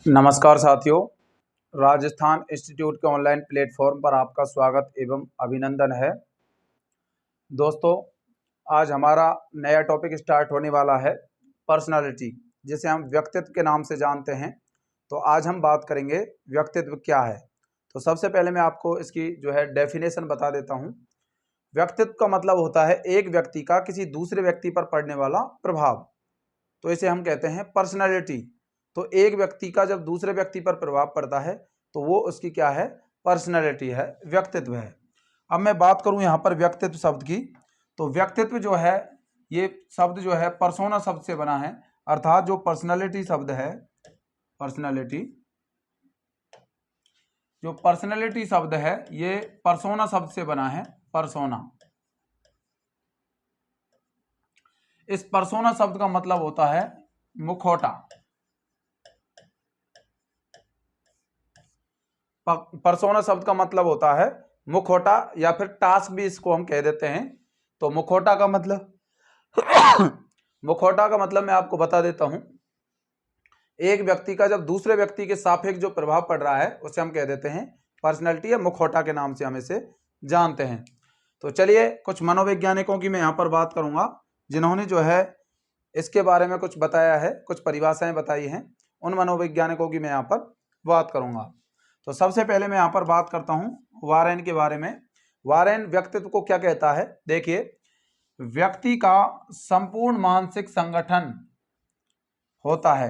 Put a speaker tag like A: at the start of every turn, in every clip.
A: नमस्कार साथियों, राजस्थान इंस्टीट्यूट के ऑनलाइन प्लेटफॉर्म पर आपका स्वागत एवं अभिनंदन है। दोस्तों, आज हमारा नया टॉपिक स्टार्ट होने वाला है पर्सनालिटी, जिसे हम व्यक्तित्व के नाम से जानते हैं। तो आज हम बात करेंगे व्यक्तित्व क्या है। तो सबसे पहले मैं आपको इसकी डेफिनेशन बता देता हूँ। व्यक्तित्व का मतलब होता है एक व्यक्ति का किसी दूसरे व्यक्ति पर पड़ने वाला प्रभाव, तो इसे हम कहते हैं पर्सनालिटी। तो एक व्यक्ति का जब दूसरे व्यक्ति पर प्रभाव पड़ता है तो वो उसकी क्या है, पर्सनालिटी है, व्यक्तित्व है। अब मैं बात करूं यहां पर व्यक्तित्व शब्द की, तो व्यक्तित्व जो है ये शब्द जो है पर्सोना शब्द से बना है, अर्थात जो पर्सनालिटी शब्द है, पर्सनालिटी शब्द है ये पर्सोना शब्द से बना है, पर्सोना। इस पर्सोना शब्द का मतलब होता है मुखौटा। पर्सोना शब्द का मतलब होता है मुखौटा, या फिर टास्क भी इसको हम कह देते हैं। तो मुखौटा का मतलब मुखौटा का मतलब मैं आपको बता देता हूं। एक व्यक्ति का जब दूसरे व्यक्ति के सापेक्ष जो प्रभाव पड़ रहा है उसे हम कह देते हैं पर्सनैलिटी, या मुखौटा के नाम से हम इसे जानते हैं। तो चलिए, कुछ मनोवैज्ञानिकों की मैं यहाँ पर बात करूंगा जिन्होंने जो है इसके बारे में कुछ बताया है, कुछ परिभाषाएं बताई हैं। उन मनोवैज्ञानिकों की मैं यहाँ पर बात करूंगा। तो सबसे पहले मैं यहाँ पर बात करता हूँ वारेन के बारे में। वारेन व्यक्तित्व को क्या कहता है, देखिए, व्यक्ति का संपूर्ण मानसिक संगठन होता है।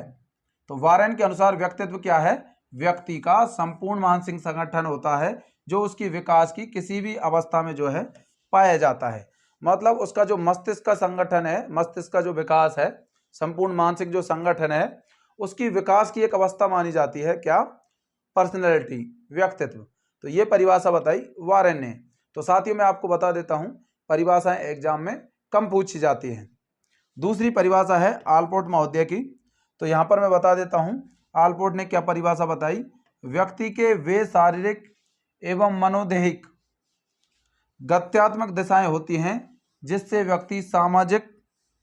A: तो वारेन के अनुसार व्यक्तित्व क्या है, व्यक्ति का संपूर्ण मानसिक संगठन होता है जो उसकी विकास की किसी भी अवस्था में जो है पाया जाता है। मतलब उसका जो मस्तिष्क का संगठन है, मस्तिष्क का जो विकास है, संपूर्ण मानसिक जो संगठन है, उसकी विकास की एक अवस्था मानी जाती है क्या, पर्सनैलिटी, व्यक्तित्व। तो ये परिभाषा बताई वारेन ने। तो साथियों, मैं आपको बता देता हूं, परिभाषाएं एग्जाम में कम पूछी जाती हैं। दूसरी परिभाषा है आल्पोर्ट महोदय की। तो यहां पर मैं बता देता हूं आल्पोर्ट ने क्या परिभाषा बताई। व्यक्ति के वे शारीरिक एवं मनोदैहिक गत्यात्मक दिशाएं होती हैं जिससे व्यक्ति सामाजिक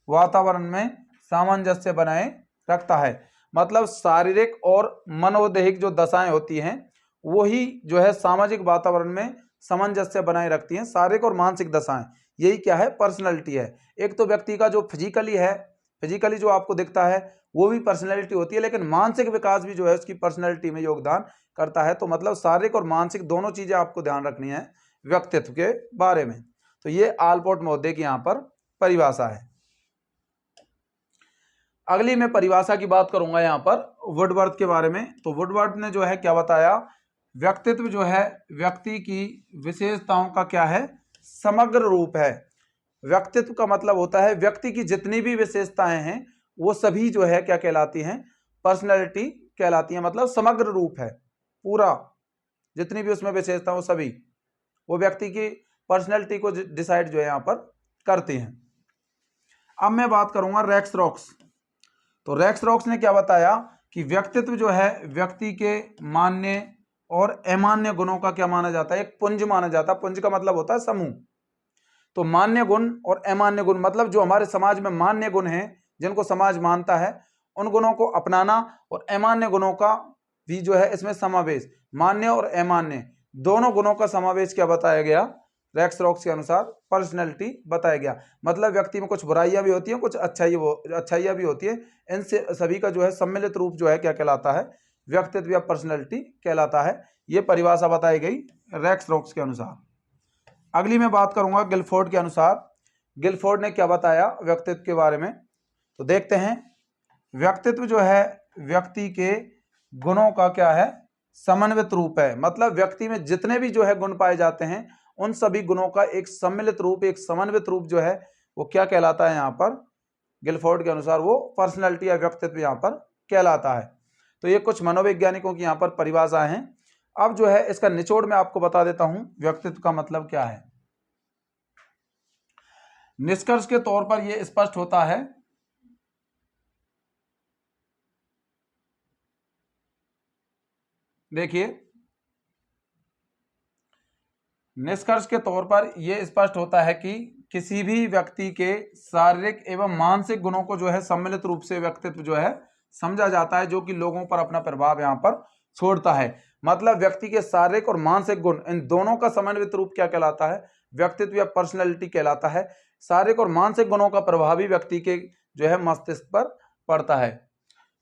A: वातावरण में सामंजस्य बनाए रखता है। मतलब शारीरिक और मनोदैहिक जो दशाएं होती हैं वही जो है सामाजिक वातावरण में सामंजस्य बनाए रखती हैं। शारीरिक और मानसिक दशाएं, यही क्या है, पर्सनैलिटी है। एक तो व्यक्ति का जो फिजिकली है, फिजिकली जो आपको दिखता है वो भी पर्सनैलिटी होती है, लेकिन मानसिक विकास भी जो है उसकी पर्सनैलिटी में योगदान करता है। तो मतलब शारीरिक और मानसिक दोनों चीजें आपको ध्यान रखनी है व्यक्तित्व के बारे में। तो ये आल्पोर्ट महोदय की यहाँ पर परिभाषा है। अगली मैं परिभाषा की बात करूंगा यहाँ पर वुडवर्थ के बारे में। तो वुडवर्थ ने जो है क्या बताया, व्यक्तित्व जो है व्यक्ति की विशेषताओं का क्या है, समग्र रूप है। व्यक्तित्व का मतलब होता है व्यक्ति की जितनी भी विशेषताएं हैं वो सभी जो है क्या कहलाती हैं, पर्सनैलिटी कहलाती हैं। मतलब समग्र रूप है पूरा, जितनी भी उसमें विशेषता वो सभी वो व्यक्ति की पर्सनैलिटी को डिसाइड जो है यहाँ पर करती हैं। अब मैं बात करूंगा रेक्स रॉक्स। तो रेक्स रॉक्स ने क्या बताया कि व्यक्तित्व जो है व्यक्ति के मान्य और अमान्य गुणों का क्या माना जाता है, एक पुंज माना जाता है। पुंज का मतलब होता है समूह। तो मान्य गुण और अमान्य गुण, मतलब जो हमारे समाज में मान्य गुण हैं जिनको समाज मानता है उन गुणों को अपनाना, और अमान्य गुणों का भी जो है इसमें समावेश, मान्य और अमान्य दोनों गुणों का समावेश क्या बताया गया, रेक्स रॉक्स के अनुसार पर्सनैलिटी बताया गया। मतलब व्यक्ति में कुछ बुराइयां भी होती हैं, कुछ अच्छाइयां भी होती है, इनसे सभी का जो है सम्मिलित रूप जो है क्या कहलाता है, व्यक्तित्व या पर्सनैलिटी कहलाता है। ये परिभाषा बताई गई रेक्स रॉक्स के अनुसार। अगली मैं बात करूंगा गिलफोर्ड के अनुसार। गिलफोर्ड ने क्या बताया व्यक्तित्व के बारे में, तो देखते हैं। व्यक्तित्व जो है व्यक्ति के गुणों का क्या है, समन्वित रूप है। मतलब व्यक्ति में जितने भी जो है गुण पाए जाते हैं उन सभी गुणों का एक सम्मिलित रूप, एक समन्वित रूप जो है वो क्या कहलाता है, यहाँ पर गिलफोर्ड के अनुसार वो पर्सनैलिटी या व्यक्तित्व यहाँ पर कहलाता है। तो ये कुछ मनोवैज्ञानिकों की यहाँ पर परिभाषा है। अब जो है इसका निचोड़ मैं आपको बता देता हूं व्यक्तित्व का मतलब क्या है। निष्कर्ष के तौर पर यह स्पष्ट होता है, देखिए, निष्कर्ष के तौर पर यह स्पष्ट होता है कि किसी भी व्यक्ति के शारीरिक एवं मानसिक गुणों को जो है सम्मिलित रूप से व्यक्तित्व जो है समझा जाता है जो कि लोगों पर अपना प्रभाव यहाँ पर छोड़ता है। मतलब व्यक्ति के शारीरिक और मानसिक गुण, इन दोनों का समन्वित रूप क्या कहलाता है? व्यक्तित्व या पर्सनैलिटी कहलाता है। शारीरिक और मानसिक गुणों का प्रभाव भी व्यक्ति के जो है मस्तिष्क पर पड़ता है।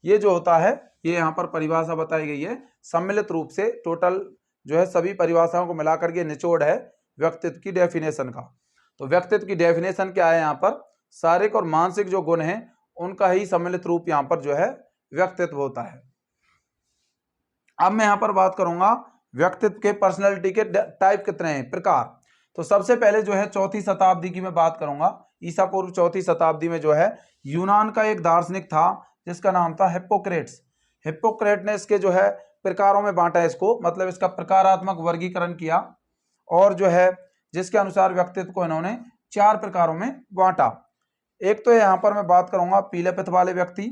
A: ये जो होता है, ये यहाँ पर परिभाषा बताई गई है सम्मिलित रूप से, टोटल जो है सभी परिभाषाओं को मिलाकर के निचोड़ है व्यक्तित्व की डेफिनेशन का। तो व्यक्तित्व की डेफिनेशन क्या है? यहाँ पर शारीरिक और मानसिक जो गुण हैं उनका ही सम्मिलित रूप यहाँ पर जो है व्यक्तित्व होता है। अब मैं यहाँ पर बात करूंगा व्यक्तित्व के, पर्सनैलिटी के टाइप कितने हैं, प्रकार। तो सबसे पहले जो है 4वीं शताब्दी की मैं बात करूंगा। ईसा पूर्व 4वीं शताब्दी में जो है यूनान का एक दार्शनिक था जिसका नाम था हिप्पोक्रेट्स। हिप्पोक्रेट ने इसके जो है प्रकारों में बांटा इसको, मतलब इसका प्रकारात्मक वर्गीकरण किया और जो है जिसके अनुसार व्यक्तित्व को इन्होंने 4 प्रकारों में बांटा। एक तो यहाँ पर मैं बात करूंगा पीले पित्त वाले व्यक्ति,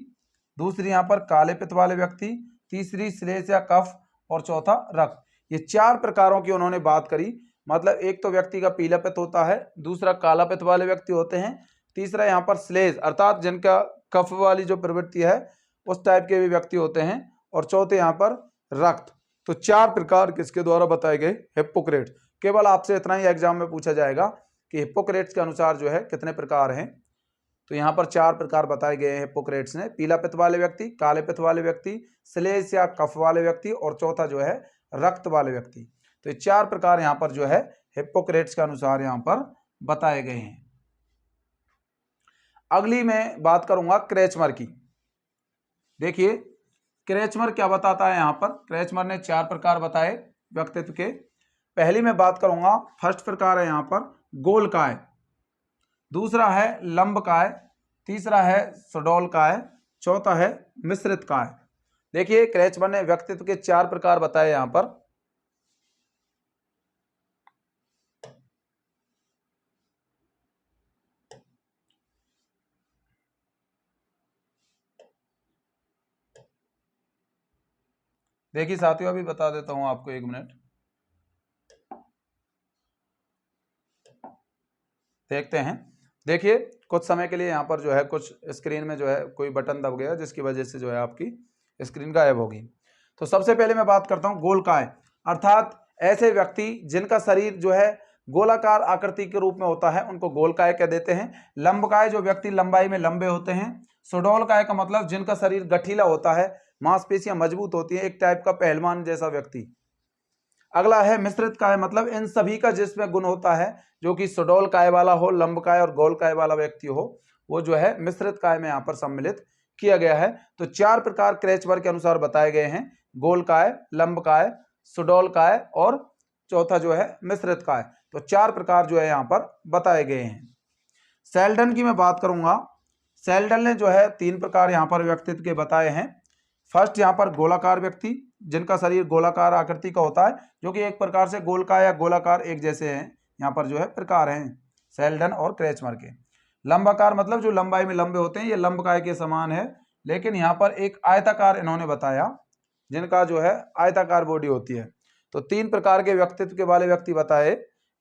A: दूसरी यहाँ पर काले पित्त वाले व्यक्ति, तीसरी श्लेष या कफ और चौथा रक्त। ये 4 प्रकारों की उन्होंने बात करी। मतलब एक तो व्यक्ति का पीला पित्त होता है, दूसरा काला पित्त वाले व्यक्ति होते हैं, तीसरा यहाँ पर श्लेष अर्थात जिनका कफ वाली जो प्रवृत्ति है उस टाइप के भी व्यक्ति होते हैं, और चौथे यहाँ पर रक्त। तो 4 प्रकार किसके द्वारा बताए गए? हिप्पोक्रेट्स। केवल आपसे इतना ही एग्जाम में पूछा जाएगा कि हिप्पोक्रेट्स के अनुसार जो है कितने प्रकार हैं। तो यहाँ पर 4 प्रकार बताए गए हैं हिप्पोक्रेट्स ने, पीला पित्त वाले व्यक्ति, काले पित्त वाले व्यक्ति, श्लेष या कफ वाले व्यक्ति और चौथा जो है रक्त वाले व्यक्ति। तो ये 4 प्रकार यहाँ पर जो है हिप्पोक्रेट्स के अनुसार यहाँ पर बताए गए हैं। अगली मैं बात करूंगा क्रेचमर की। देखिए क्रेचमर क्या बताता है यहाँ पर। क्रेचमर ने 4 प्रकार बताए व्यक्तित्व के। पहली मैं बात करूंगा, फर्स्ट प्रकार है यहाँ पर गोलकाय, दूसरा है लंबकाय, तीसरा है सुडौलकाय, चौथा है मिश्रित काय। देखिए क्रेचमर ने व्यक्तित्व के 4 प्रकार बताए यहाँ पर। देखिए साथियों, अभी बता देता हूं आपको, 1 मिनट देखते हैं। देखिए कुछ समय के लिए यहाँ पर जो है कुछ स्क्रीन में जो है कोई बटन दब गया जिसकी वजह से जो है आपकी स्क्रीन गायब होगी। तो सबसे पहले मैं बात करता हूँ गोलकाय, अर्थात ऐसे व्यक्ति जिनका शरीर जो है गोलाकार आकृति के रूप में होता है उनको गोलकाय कह देते हैं। लंबकाय जो व्यक्ति लंबाई में लंबे होते हैं। सुडौलकाय का मतलब जिनका शरीर गठीला होता है, मांसपेशियां मजबूत होती है, एक टाइप का पहलवान जैसा व्यक्ति। अगला है मिश्रित काय, मतलब इन सभी का जिसमें गुण होता है, जो कि सुडौल काय वाला हो, लंबकाय और गोलकाय वाला व्यक्ति हो, वो जो है मिश्रित काय में यहाँ पर सम्मिलित किया गया है। तो 4 प्रकार क्रेचमर के अनुसार बताए गए हैं, गोलकाय, लंबकाय, सुडौलकाय और चौथा जो है मिश्रित काय। तो 4 प्रकार जो है यहाँ पर बताए गए हैं। सेल्डन की मैं बात करूंगा। सेल्डन ने जो है 3 प्रकार यहाँ पर व्यक्तित्व के बताए हैं। फर्स्ट यहाँ पर गोलाकार व्यक्ति, जिनका शरीर गोलाकार आकृति का होता है, जो कि एक प्रकार से गोलकाय या गोलाकार एक जैसे हैं, यहाँ पर जो है प्रकार हैं सेल्डन और क्रेचमर के। लंबाकार मतलब जो लंबाई में लंबे होते हैं, ये लंबकाय के समान है, लेकिन यहाँ पर एक आयताकार इन्होंने बताया, जिनका जो है आयताकार बॉडी होती है। तो 3 प्रकार के व्यक्तित्व के वाले व्यक्ति बताए,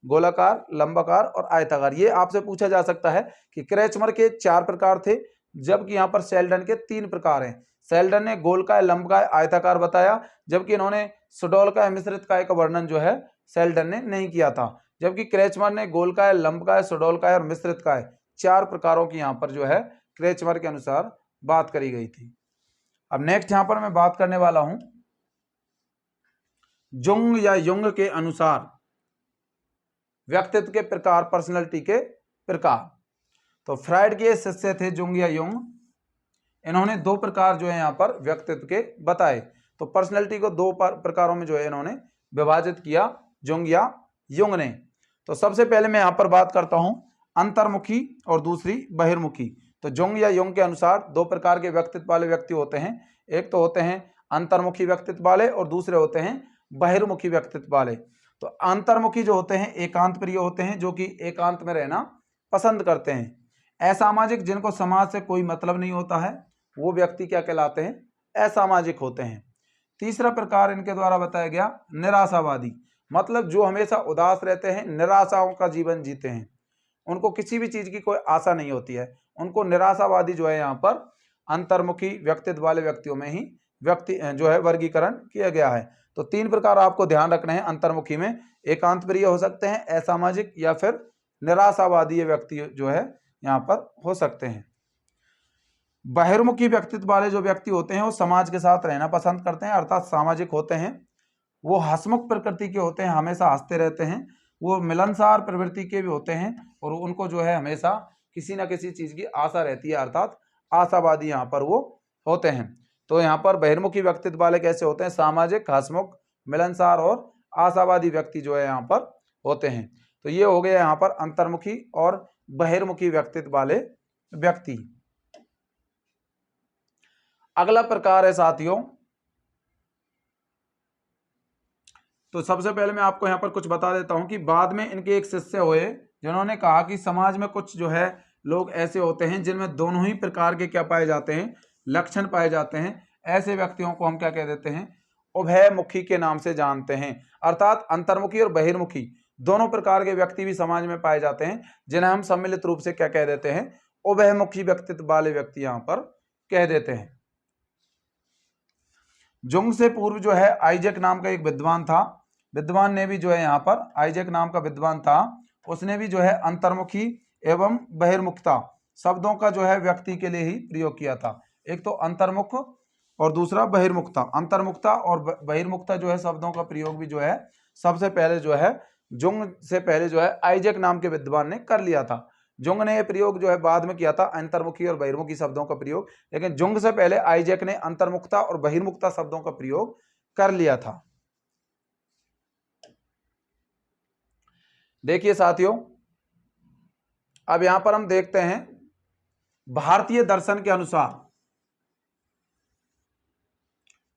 A: गोलाकार, लंबाकार और आयताकार। ये आपसे पूछा जा सकता है कि क्रेचमर के 4 प्रकार थे, जबकि यहाँ पर सेल्डन के 3 प्रकार हैं। सेल्डन ने गोलकाय, लंबकाय, आयताकार बताया, जबकि इन्होंने सुडौलकाय, मिश्रित काय का वर्णन जो है सेल्डन ने नहीं किया था। जबकि क्रेचमर ने गोलकाय, लंबकाय, सुडौलकाय और मिश्रित काय 4 प्रकारों की यहाँ पर जो है क्रेचमर के अनुसार बात करी गई थी। अब नेक्स्ट यहाँ पर मैं बात करने वाला हूं जुंग या युंग के अनुसार व्यक्तित्व के प्रकार, पर्सनैलिटी के प्रकार। तो फ्राइड के शिष्य थे जुंग या युंग। इन्होंने 2 प्रकार जो है यहाँ पर व्यक्तित्व के बताए। तो पर्सनैलिटी को 2 प्रकारों में जो है इन्होंने विभाजित किया जुंग या युंग ने। तो सबसे पहले मैं यहाँ पर बात करता हूँ अंतर्मुखी और दूसरी बहिर्मुखी। तो जुंग या युंग के अनुसार 2 प्रकार के व्यक्तित्व वाले व्यक्ति होते हैं। एक तो होते हैं अंतर्मुखी व्यक्तित्व वाले और दूसरे होते हैं बहिर्मुखी व्यक्तित्व वाले। तो अंतर्मुखी जो होते हैं एकांत प्रिय होते हैं, जो कि एकांत में रहना पसंद करते हैं। असामाजिक, जिनको समाज से कोई मतलब नहीं होता है, वो व्यक्ति क्या कहलाते हैं? असामाजिक होते हैं। तीसरा प्रकार इनके द्वारा बताया गया निराशावादी, मतलब जो हमेशा उदास रहते हैं, निराशाओं का जीवन जीते हैं, उनको किसी भी चीज की कोई आशा नहीं होती है, उनको निराशावादी जो है यहाँ पर अंतर्मुखी व्यक्तित्व वाले व्यक्तियों में ही व्यक्ति जो है वर्गीकरण किया गया है। तो 3 प्रकार आपको ध्यान रखने हैं अंतर्मुखी में। एकांत प्रिय हो सकते हैं, असामाजिक या फिर निराशावादी व्यक्ति जो है यहाँ पर हो सकते हैं। बहिर्मुखी व्यक्तित्व वाले जो व्यक्ति होते हैं वो समाज के साथ रहना पसंद करते हैं, अर्थात सामाजिक होते हैं। वो हंसमुख प्रकृति के होते हैं, हमेशा हंसते रहते हैं। वो मिलनसार प्रवृत्ति के भी होते हैं और उनको जो है हमेशा किसी न किसी चीज की आशा रहती है, अर्थात आशावादी यहाँ पर वो होते हैं। तो यहाँ पर बहिर्मुखी व्यक्तित्व वाले कैसे होते हैं? सामाजिक, हंसमुख, मिलनसार और आशावादी व्यक्ति जो है यहाँ पर होते हैं। तो ये हो गया यहाँ पर अंतर्मुखी और बहिर्मुखी व्यक्तित्व वाले व्यक्ति। अगला प्रकार है साथियों, तो सबसे पहले मैं आपको यहाँ पर कुछ बता देता हूं कि बाद में इनके एक शिष्य हुए जिन्होंने कहा कि समाज में कुछ जो है लोग ऐसे होते हैं जिनमें दोनों ही प्रकार के क्या पाए जाते हैं? लक्षण पाए जाते हैं। ऐसे व्यक्तियों को हम क्या कह देते हैं? उभयमुखी के नाम से जानते हैं। अर्थात अंतर्मुखी और बहिर्मुखी दोनों प्रकार के व्यक्ति भी समाज में पाए जाते हैं, जिन्हें हम सम्मिलित रूप से क्या कह देते हैं? उभयमुखी व्यक्तित्व वाले व्यक्ति यहाँ पर कह देते हैं। जुंग से पूर्व जो है आइजैक नाम का एक विद्वान था। विद्वान ने भी जो है यहाँ पर, आइजैक नाम का विद्वान था, उसने भी जो है अंतर्मुखी एवं बहिर्मुखता शब्दों का जो है व्यक्ति के लिए ही प्रयोग किया था। एक तो अंतर्मुख और दूसरा बहिर्मुखता। अंतर्मुखता और बहिर्मुखता जो है शब्दों का प्रयोग भी जो है सबसे पहले जो है जुंग से पहले जो है आइजैक नाम के विद्वान ने कर लिया था। जुंग ने यह प्रयोग जो है बाद में किया था, अंतर्मुखी और बहिर्मुखी शब्दों का प्रयोग, लेकिन जुंग से पहले आइजैक ने अंतर्मुखता और बहिर्मुखता शब्दों का प्रयोग कर लिया था। देखिए साथियों, अब यहां पर हम देखते हैं भारतीय दर्शन के अनुसार,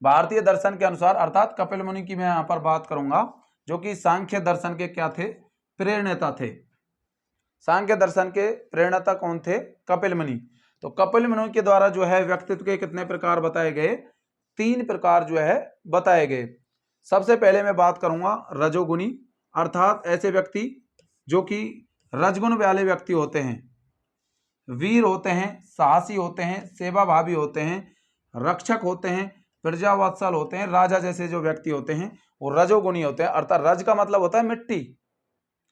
A: भारतीय दर्शन के अनुसार अर्थात कपिल मुनि की मैं यहां पर बात करूंगा, जो कि सांख्य दर्शन के क्या थे? प्रेरणेता थे। सांख्य दर्शन के प्रेरणेता कौन थे? कपिल मुनि। तो कपिल मुनि के द्वारा जो है व्यक्तित्व के कितने प्रकार बताए गए? 3 प्रकार जो है बताए गए। सबसे पहले मैं बात करूंगा रजोगुणी, अर्थात ऐसे व्यक्ति जो कि रजगुण वाले व्यक्ति होते हैं, वीर होते हैं, साहसी होते हैं, सेवाभावी होते हैं, रक्षक होते हैं, प्रजावत्सल होते हैं। राजा जैसे जो व्यक्ति होते हैं वो रजोगुणी होते हैं। अर्थात रज का मतलब होता है मिट्टी,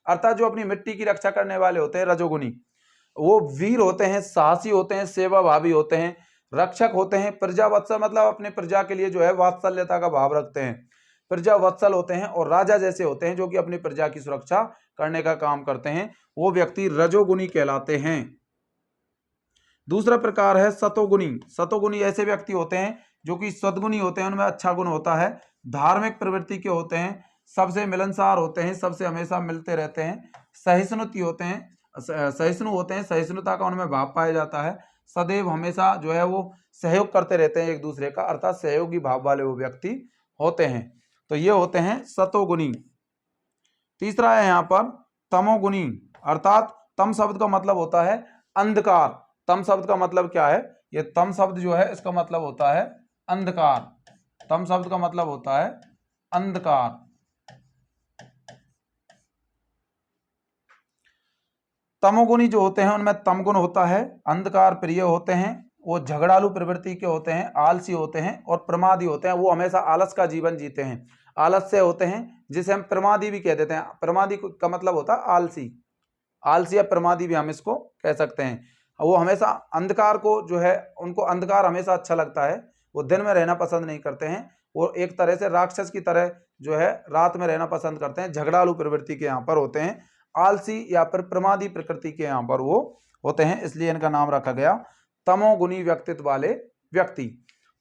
A: अर्थात जो अपनी मिट्टी की रक्षा करने वाले होते हैं रजोगुणी। वो वीर होते हैं, साहसी होते हैं, सेवाभावी होते हैं, रक्षक होते हैं, प्रजावत्सल मतलब अपने प्रजा के लिए जो है वात्सल्यता का भाव रखते हैं, प्रजावत्सल होते हैं, और राजा जैसे होते हैं जो कि अपनी प्रजा की सुरक्षा करने का काम करते हैं। वो व्यक्ति रजोगुणी कहलाते हैं। दूसरा प्रकार है सतोगुणी। सतोगुणी ऐसे व्यक्ति होते हैं जो कि सद्गुणी होते हैं, उनमें अच्छा गुण होता है, धार्मिक प्रवृत्ति के होते हैं, सबसे मिलनसार होते हैं, सबसे हमेशा मिलते रहते हैं, सहिष्णुति होते हैं, सहिष्णु होते हैं, सहिष्णुता का उनमें भाव पाया जाता है, सदैव हमेशा जो है वो सहयोग करते रहते हैं एक दूसरे का, अर्थात सहयोगी भाव वाले वो व्यक्ति होते हैं। तो ये होते हैं सतोगुणी। तीसरा है यहाँ पर तमोगुणी, अर्थात तम शब्द का मतलब होता है अंधकार। तम शब्द का मतलब क्या है? ये तम शब्द जो है इसका मतलब होता है अंधकार। तम शब्द का मतलब होता है अंधकार। तमोगुणी जो होते हैं उनमें तमगुण होता है, अंधकार प्रिय होते हैं, वो झगड़ालू प्रवृत्ति के होते हैं, आलसी होते हैं और प्रमादी होते हैं। वो हमेशा आलस का जीवन जीते हैं, आलस्य होते हैं, जिसे हम प्रमादी भी कह देते हैं। प्रमादी का मतलब होता है आलसी, आलसी या प्रमादी भी हम इसको कह सकते हैं। वो हमेशा अंधकार को जो है, उनको अंधकार हमेशा अच्छा लगता है, वो दिन में रहना पसंद नहीं करते हैं, वो एक तरह से राक्षस की तरह जो है रात में रहना पसंद करते हैं। झगड़ालू प्रवृत्ति के यहाँ पर होते हैं, आलसी या फिर प्रमादी प्रकृति के यहाँ पर वो होते हैं, इसलिए इनका नाम रखा गया तमोगुणी व्यक्तित्व वाले व्यक्ति।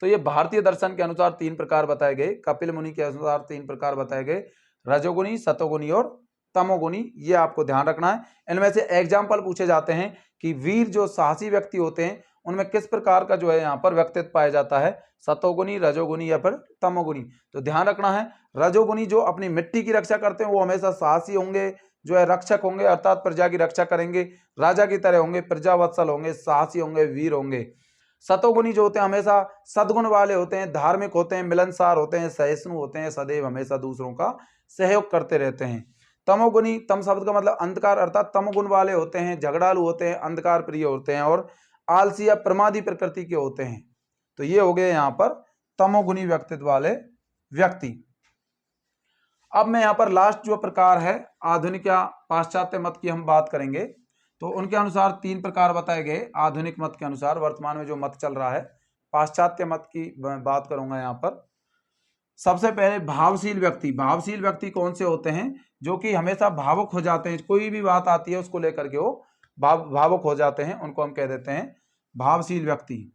A: तो ये भारतीय दर्शन के अनुसार 3 प्रकार बताए गए, कपिल मुनि के अनुसार 3 प्रकार बताए गए, रजोगुणी, सतोगुणी और तमोगुणी। ये आपको ध्यान रखना है। इनमें से एग्जाम्पल पूछे जाते हैं कि वीर जो साहसी व्यक्ति होते हैं उनमें किस प्रकार का जो है यहाँ पर व्यक्तित्व पाया जाता है, सतोगुणी, रजोगुणी या फिर तमोगुणी। तो ध्यान रखना है, रजोगुणी जो अपनी मिट्टी की रक्षा करते हैं वो हमेशा साहसी होंगे, जो है रक्षक होंगे, अर्थात प्रजा की रक्षा करेंगे, राजा की तरह होंगे, प्रजावत्सल होंगे, साहसी होंगे, वीर होंगे। सतोगुणी जो होते हैं हमेशा सद्गुण वाले होते हैं, धार्मिक होते हैं, मिलनसार होते हैं, सहिष्णु होते हैं, सदैव हमेशा दूसरों का सहयोग करते रहते हैं। तमोगुणी, तम शब्द का मतलब अंधकार, अर्थात तमगुण वाले होते हैं, झगड़ालू होते हैं, अंधकार प्रिय होते हैं और आलसी या प्रमादी प्रकृति के होते हैं। तो ये हो गए यहाँ पर तमोगुणी व्यक्तित्व वाले व्यक्ति। अब मैं यहाँ पर लास्ट जो प्रकार है आधुनिक या पाश्चात्य मत की हम बात करेंगे। तो उनके अनुसार 3 प्रकार बताए गए आधुनिक मत के अनुसार। वर्तमान में जो मत चल रहा है पाश्चात्य मत की बात करूंगा यहाँ पर। सबसे पहले भावशील व्यक्ति। भावशील व्यक्ति कौन से होते हैं? जो कि हमेशा भावुक हो जाते हैं, कोई भी बात आती है उसको लेकर के वो भावुक हो जाते हैं, उनको हम कह देते हैं भावशील व्यक्ति।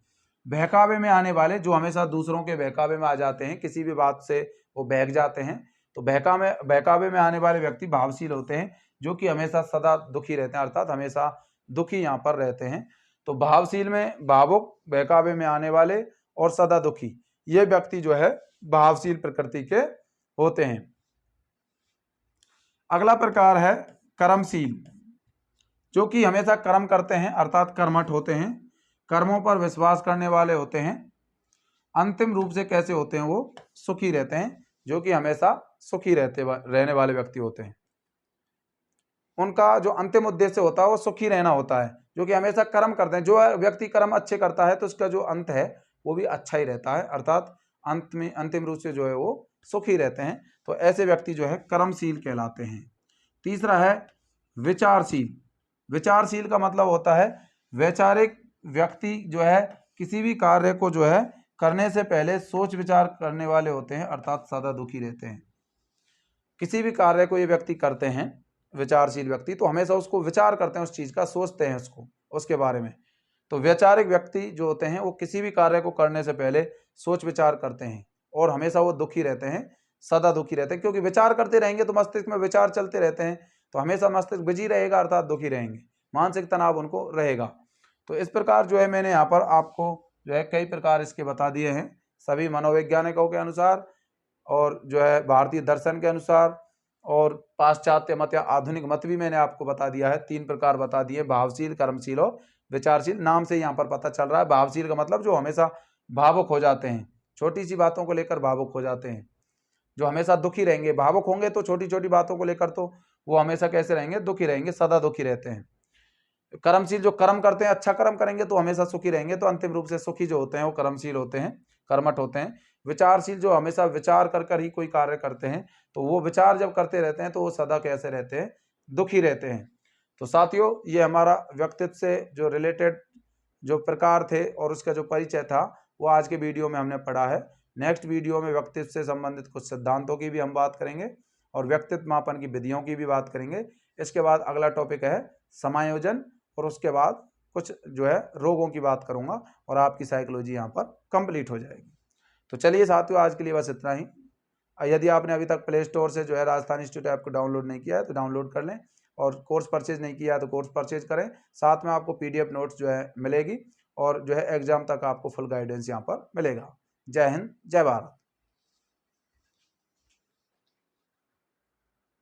A: बहकावे में आने वाले, जो हमेशा दूसरों के बहकावे में आ जाते हैं, किसी भी बात से वो बहक जाते हैं। तो बहकावे में आने वाले व्यक्ति भावशील होते हैं, जो कि हमेशा सदा दुखी रहते हैं, अर्थात हमेशा दुखी यहाँ पर रहते हैं। तो भावशील में भावुक, बहकावे में आने वाले और सदा दुखी, ये व्यक्ति जो है भावशील प्रकृति के होते हैं। अगला प्रकार है कर्मशील, जो कि हमेशा कर्म करते हैं, अर्थात कर्मठ होते हैं, कर्मों पर विश्वास करने वाले होते हैं। अंतिम रूप से कैसे होते हैं? वो सुखी रहते हैं, जो कि हमेशा सुखी रहने वाले व्यक्ति होते हैं। उनका जो अंतिम उद्देश्य होता है वो सुखी रहना होता है, जो कि हमेशा कर्म करते हैं। जो व्यक्ति कर्म अच्छे करता है तो उसका जो अंत है वो भी अच्छा ही रहता है, अर्थात अंत में अंतिम रूप से जो है वो सुखी रहते हैं। तो ऐसे व्यक्ति जो है कर्मशील कहलाते हैं। तीसरा है विचारशील। विचारशील का मतलब होता है वैचारिक व्यक्ति जो है किसी भी कार्य को जो है करने से पहले सोच विचार करने वाले होते हैं, अर्थात सदा दुखी रहते हैं। किसी भी कार्य को ये व्यक्ति करते हैं विचारशील व्यक्ति, तो हमेशा उसको विचार करते हैं, उस चीज का सोचते हैं उसके बारे में। तो वैचारिक व्यक्ति जो होते हैं वो किसी भी कार्य को करने से पहले सोच विचार करते हैं और हमेशा वो दुखी रहते हैं, सदा दुखी रहते हैं, क्योंकि विचार करते रहेंगे तो मस्तिष्क में विचार चलते रहते हैं, तो हमेशा मस्तिष्क बिजी रहेगा, अर्थात दुखी रहेंगे, मानसिक तनाव उनको रहेगा। तो इस प्रकार जो है मैंने यहाँ पर आपको जो है कई प्रकार इसके बता दिए हैं, सभी मनोवैज्ञानिकों के अनुसार और जो है भारतीय दर्शन के अनुसार और पाश्चात्य मत या आधुनिक मत भी मैंने आपको बता दिया है। 3 प्रकार बता दिए, भावशील, कर्मशील और विचारशील। नाम से यहाँ पर पता चल रहा है भावशील का मतलब जो हमेशा भावुक हो जाते हैं, छोटी सी बातों को लेकर भावुक हो जाते हैं, जो हमेशा दुखी रहेंगे। भावुक होंगे तो छोटी छोटी बातों को लेकर तो वो हमेशा कैसे रहेंगे? दुखी रहेंगे, सदा दुखी रहते हैं। कर्मशील जो कर्म करते हैं, अच्छा कर्म करेंगे तो हमेशा सुखी रहेंगे, तो अंतिम रूप से सुखी जो होते हैं वो कर्मशील होते हैं, कर्मठ होते हैं। विचारशील जो हमेशा विचार कर ही कोई कार्य करते हैं, तो वो विचार जब करते रहते हैं तो वो सदा कैसे रहते हैं? दुखी रहते हैं। तो साथियों, ये हमारा व्यक्तित्व से जो रिलेटेड जो प्रकार थे और उसका जो परिचय था वो आज के वीडियो में हमने पढ़ा है। नेक्स्ट वीडियो में व्यक्तित्व से संबंधित कुछ सिद्धांतों की भी हम बात करेंगे और व्यक्तित्व मापन की विधियों की भी बात करेंगे। इसके बाद अगला टॉपिक है समायोजन और उसके बाद कुछ जो है रोगों की बात करूंगा और आपकी साइकोलॉजी यहाँ पर कंप्लीट हो जाएगी। तो चलिए साथियों, आज के लिए बस इतना ही। यदि आपने अभी तक प्ले स्टोर से जो है राजस्थान इंस्टीट्यूट ऐप को डाउनलोड नहीं किया है तो डाउनलोड कर लें और कोर्स परचेज नहीं किया है तो कोर्स परचेज करें। साथ में आपको PDF नोट्स जो है मिलेगी और जो है एग्जाम तक आपको फुल गाइडेंस यहाँ पर मिलेगा। जय हिंद, जय भारत।